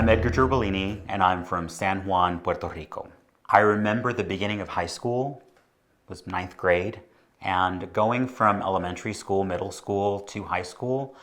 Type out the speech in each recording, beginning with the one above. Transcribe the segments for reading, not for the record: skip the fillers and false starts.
I'm Edgar Gierbolini, and I'm from San Juan, Puerto Rico. I remember the beginning of high school, was ninth grade, and going from elementary school, middle school to high school,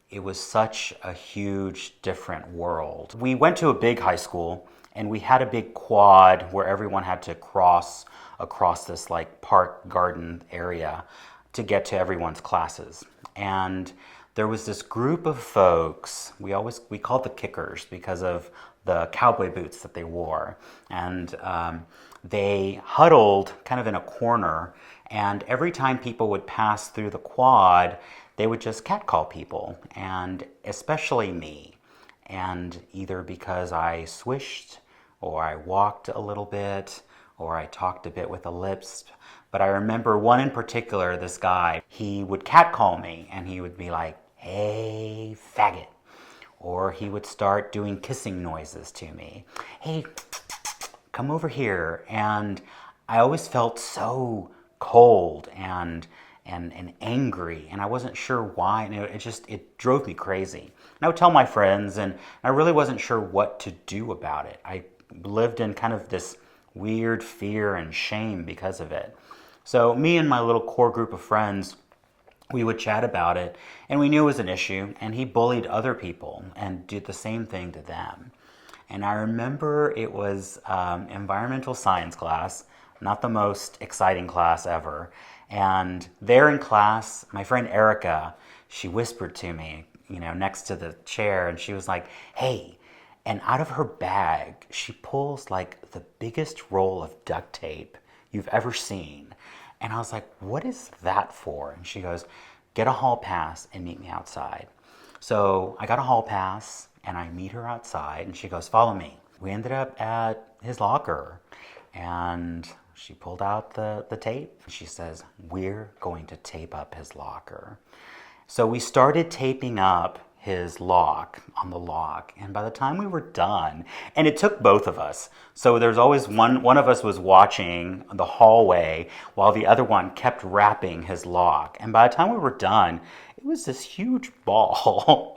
it was such a huge, different world. We went to a big high school, and we had a big quad where everyone had to cross across this like park garden area to get to everyone's classes. And there was this group of folks, we called the kickers because of the cowboy boots that they wore. And they huddled kind of in a corner, and every time people would pass through the quad, they would just catcall people, and especially me. And either because I swished, or I walked a little bit, or I talked a bit with the lips. But I remember one in particular, this guy, he would catcall me, and he would be like, "Hey, faggot." Or he would start doing kissing noises to me. "Hey, come over here." And I always felt so cold and angry, and I wasn't sure why, and it drove me crazy. And I would tell my friends, and I really wasn't sure what to do about it. I lived in kind of this weird fear and shame because of it. So me and my little core group of friends, we would chat about it, and we knew it was an issue, and he bullied other people and did the same thing to them. And I remember it was environmental science class, not the most exciting class ever. And there in class, my friend Erica, she whispered to me, next to the chair, and she was like, "Hey," and out of her bag, she pulls like the biggest roll of duct tape you've ever seen. And I was like, "What is that for?" And she goes, "Get a hall pass and meet me outside." So I got a hall pass and I meet her outside, and she goes, "Follow me." We ended up at his locker, and she pulled out the tape. She says, "We're going to tape up his locker." So we started taping up his lock on the lock, and by the time we were done, and it took both of us, so there's always one of us was watching the hallway while the other one kept wrapping his lock, and by the time we were done, it was this huge ball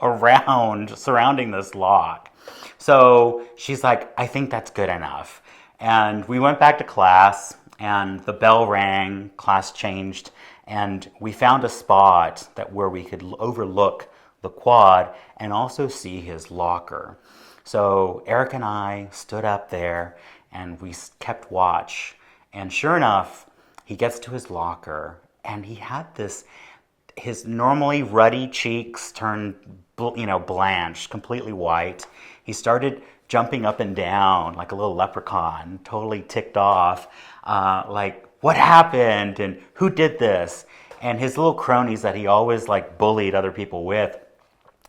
surrounding this lock. So she's like, "I think that's good enough." And we went back to class, and the bell rang, class changed, and we found a spot where we could overlook the quad and also see his locker. So Eric and I stood up there, and we kept watch. And sure enough, he gets to his locker, and he had his normally ruddy cheeks turned, blanched, completely white. He started jumping up and down like a little leprechaun, totally ticked off, like, "What happened? And who did this?" And his little cronies that he always like bullied other people with,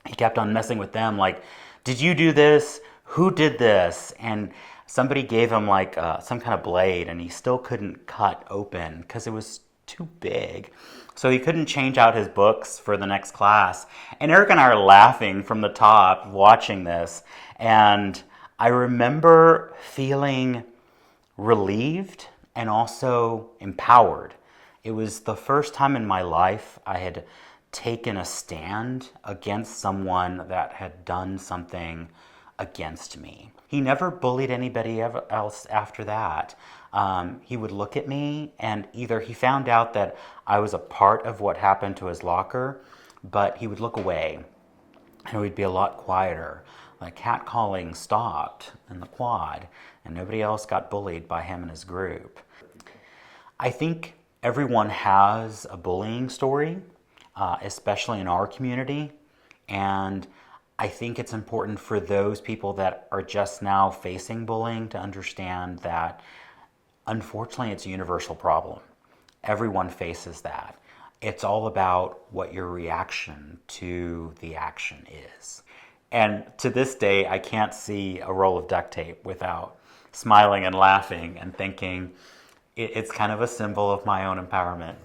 he kept on messing with them, like, "Did you do this? Who did this?" And somebody gave him like some kind of blade, and he still couldn't cut open because it was too big. So he couldn't change out his books for the next class. And Eric and I are laughing from the top watching this. And I remember feeling relieved and also empowered. It was the first time in my life I had taken a stand against someone that had done something against me. He never bullied anybody else after that. He would look at me, and either he found out that I was a part of what happened to his locker, but he would look away, and we'd be a lot quieter. Like, catcalling stopped in the quad, and nobody else got bullied by him and his group. I think everyone has a bullying story, especially in our community, and I think it's important for those people that are just now facing bullying to understand that, unfortunately, it's a universal problem. Everyone faces that. It's all about what your reaction to the action is. And to this day, I can't see a roll of duct tape without smiling and laughing and thinking it's kind of a symbol of my own empowerment.